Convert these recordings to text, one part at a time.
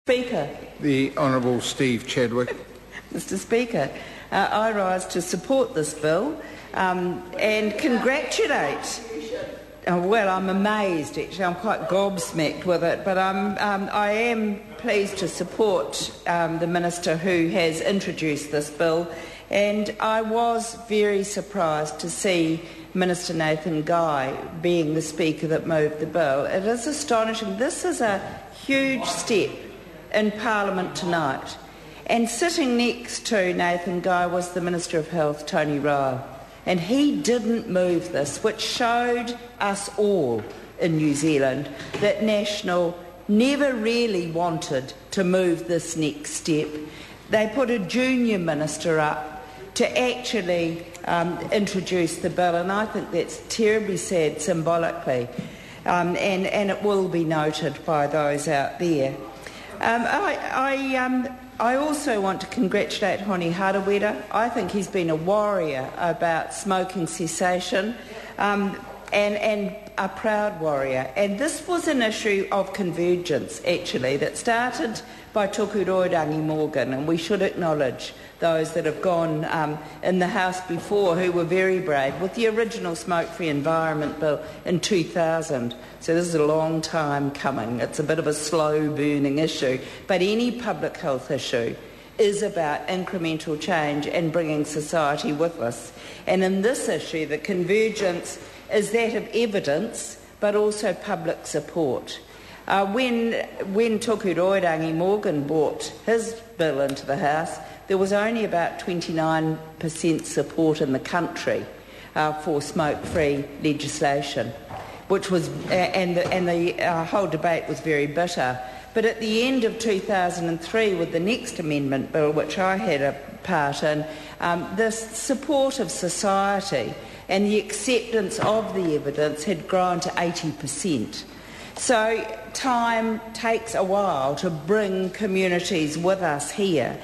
Speaker. The Honourable Steve Chadwick. Mr Speaker, I rise to support this bill and congratulate. Well, I'm amazed actually. I'm quite gobsmacked with it, but I am pleased to support the Minister who has introduced this bill, and I was very surprised to see Minister Nathan Guy being the Speaker that moved the bill. It is astonishing. This is a huge step in Parliament tonight. And sitting next to Nathan Guy was the Minister of Health, Tony Ryle. And he didn't move this, which showed us all in New Zealand that National never really wanted to move this next step. They put a junior minister up to actually introduce the bill, and I think that's terribly sad symbolically, and it will be noted by those out there. I also want to congratulate Honi Harawira. I think he's been a warrior about smoking cessation and a proud warrior. And this was an issue of convergence, actually, that started by Tuku Roirangi Morgan, and we should acknowledge those that have gone in the House before who were very brave with the original Smoke-Free Environment Bill in 2000. So this is a long time coming. It's a bit of a slow-burning issue. But any public health issue is about incremental change and bringing society with us. And in this issue, the convergence is that of evidence, but also public support. When Tuku Roirangi Morgan brought his bill into the House, there was only about 29% support in the country for smoke-free legislation, which was, and the whole debate was very bitter. But at the end of 2003, with the next amendment bill, which I had a part in, the support of society and the acceptance of the evidence had grown to 80%. So time takes a while to bring communities with us here.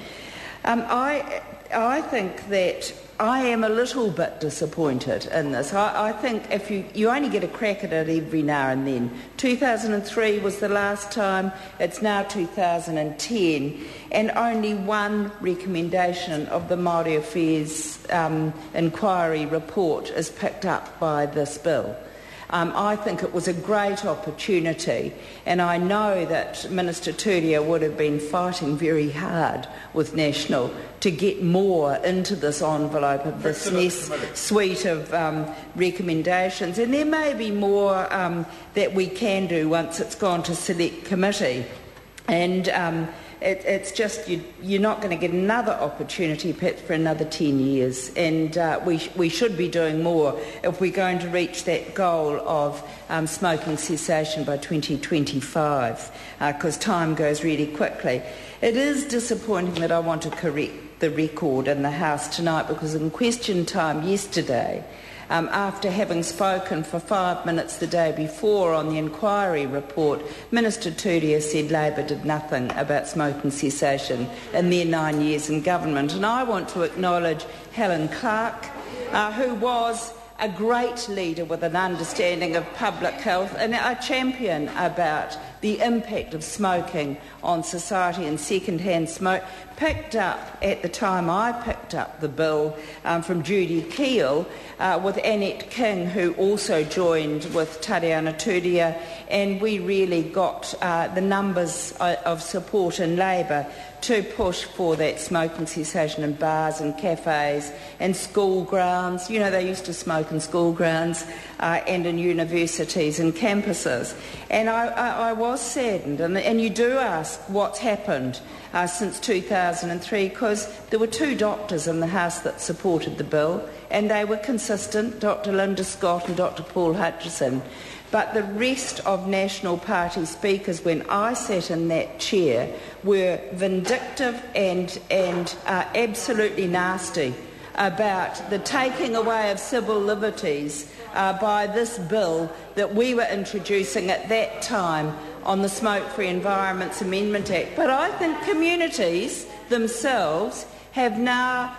I think that I am a little bit disappointed in this. I think if you only get a crack at it every now and then. 2003 was the last time, it's now 2010, and only one recommendation of the Māori Affairs inquiry report is picked up by this bill. I think it was a great opportunity, and I know that Minister Turia would have been fighting very hard with National to get more into this envelope of this suite of recommendations. And there may be more that we can do once it's gone to select committee. And it's just you're not going to get another opportunity perhaps for another 10 years, and we should be doing more if we're going to reach that goal of smoking cessation by 2025, because time goes really quickly. It is disappointing that I want to correct the record in the House tonight, because in question time yesterday, after having spoken for 5 minutes the day before on the inquiry report, Minister Turia said Labor did nothing about smoking cessation in their 9 years in government. And I want to acknowledge Helen Clark, who was a great leader with an understanding of public health and a champion about the impact of smoking on society and second-hand smoke, picked up, at the time I picked up the bill from Judy Keel with Annette King, who also joined with Tariana Turia, and we really got the numbers of support in Labor to push for that smoking cessation in bars and cafes and school grounds. You know, they used to smoke in school grounds and in universities and campuses. And I was saddened, and you do ask what's happened since 2003, because there were two doctors in the House that supported the bill, and they were consistent, Dr Linda Scott and Dr Paul Hutchison. But the rest of National Party speakers, when I sat in that chair, were vindictive and absolutely nasty about the taking away of civil liberties by this bill that we were introducing at that time on the Smoke-Free Environments Amendment Act. But I think communities themselves have now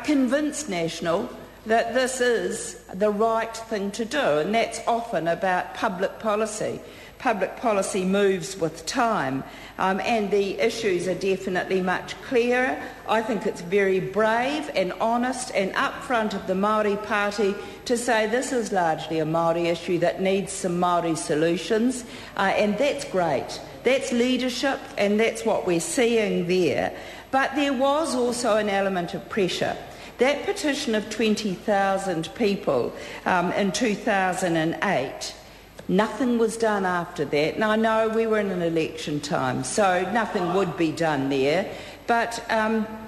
convinced National that this is the right thing to do, and that's often about public policy. public policy moves with time, and the issues are definitely much clearer. I think it's very brave and honest and upfront of the Māori Party to say this is largely a Māori issue that needs some Māori solutions, and that's great. That's leadership, and that's what we're seeing there. But there was also an element of pressure. That petition of 20,000 people in 2008, nothing was done after that. And I know we were in an election time, so nothing would be done there. But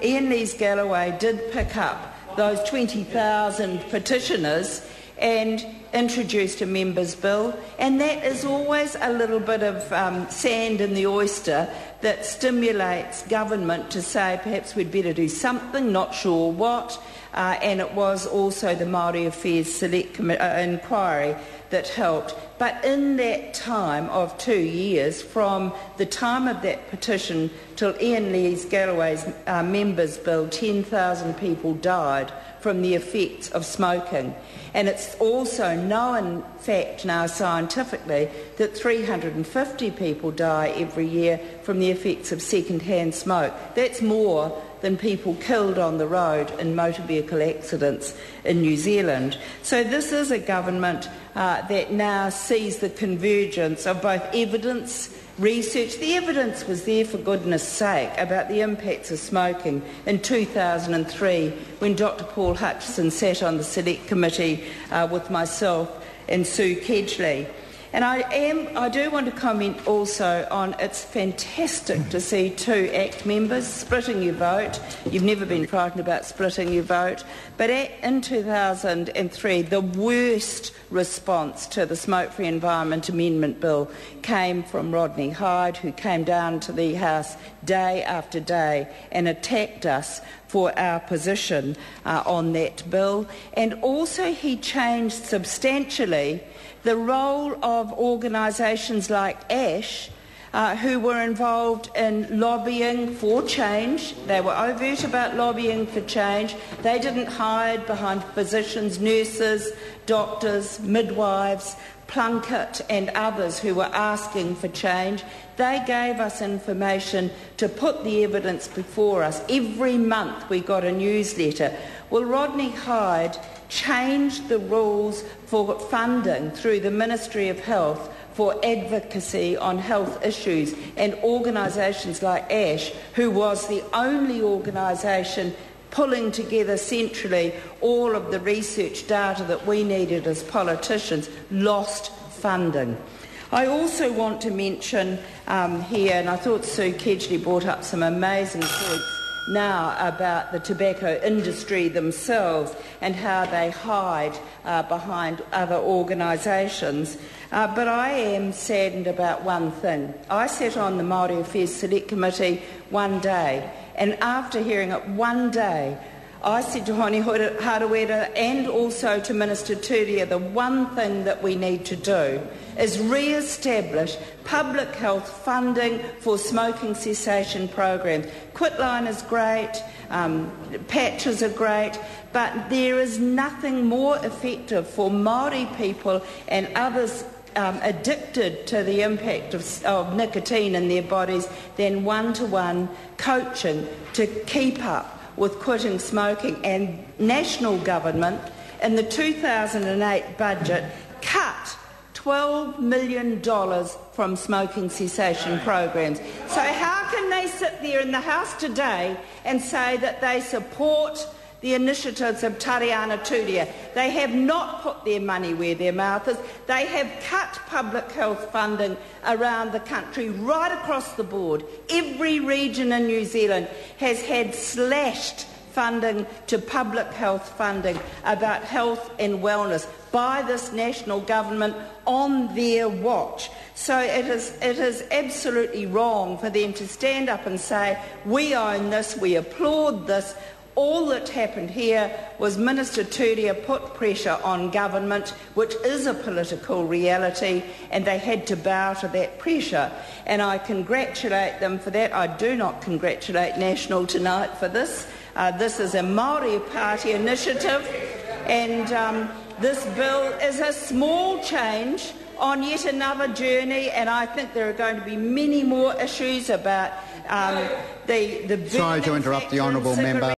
Ian Lees-Galloway did pick up those 20,000 petitioners and introduced a members' bill, and that is always a little bit of sand in the oyster that stimulates government to say perhaps we'd better do something, not sure what, and it was also the Māori Affairs Select Inquiry that helped. But in that time of 2 years, from the time of that petition till Ian Lees-Galloway's members' bill, 10,000 people died from the effects of smoking. And it's also known fact now scientifically that 350 people die every year from the effects of second-hand smoke. That's more than people killed on the road in motor vehicle accidents in New Zealand. So this is a government that now sees the convergence of both evidence, research. The evidence was there, for goodness sake, about the impacts of smoking in 2003 when Dr Paul Hutchison sat on the Select Committee with myself and Sue Kedgley. And I do want to comment also on it's fantastic to see two ACT members splitting your vote. You've never been frightened about splitting your vote. But in 2003, the worst response to the Smoke-Free Environment Amendment Bill came from Rodney Hyde, who came down to the House day after day and attacked us for our position on that bill. And also he changed substantially the role of organisations like ASH, who were involved in lobbying for change. They were overt about lobbying for change. They didn't hide behind physicians, nurses, doctors, midwives, Plunkett and others who were asking for change. They gave us information to put the evidence before us. Every month we got a newsletter. Well, Rodney Hyde changed the rules for funding through the Ministry of Health for advocacy on health issues, and organisations like ASH, who was the only organisation pulling together centrally all of the research data that we needed as politicians, lost funding. I also want to mention here, and I thought Sue Kedgley brought up some amazing points now about the tobacco industry themselves and how they hide behind other organisations. But I am saddened about one thing. I sat on the Māori Affairs Select Committee one day, and after hearing it one day, I said to Honi Harawira and also to Minister Turia, the one thing that we need to do is re-establish public health funding for smoking cessation programs. Quitline is great, patches are great, but there is nothing more effective for Māori people and others addicted to the impact of nicotine in their bodies than one-to-one coaching to keep up with quitting smoking. And national government in the 2008 budget cut $12 million from smoking cessation programs. So how can they sit there in the House today and say that they support the initiatives of Tariana Turia? They have not put their money where their mouth is. They have cut public health funding around the country, right across the board. Every region in New Zealand has had slashed funding to public health funding about health and wellness by this national government on their watch. So it is absolutely wrong for them to stand up and say, we own this, we applaud this. All that happened here was Minister Turia put pressure on government, which is a political reality, and they had to bow to that pressure. And I congratulate them for that. I do not congratulate National tonight for this. This is a Māori Party initiative, and this bill is a small change on yet another journey, and I think there are going to be many more issues about the Sorry to interrupt the honourable member.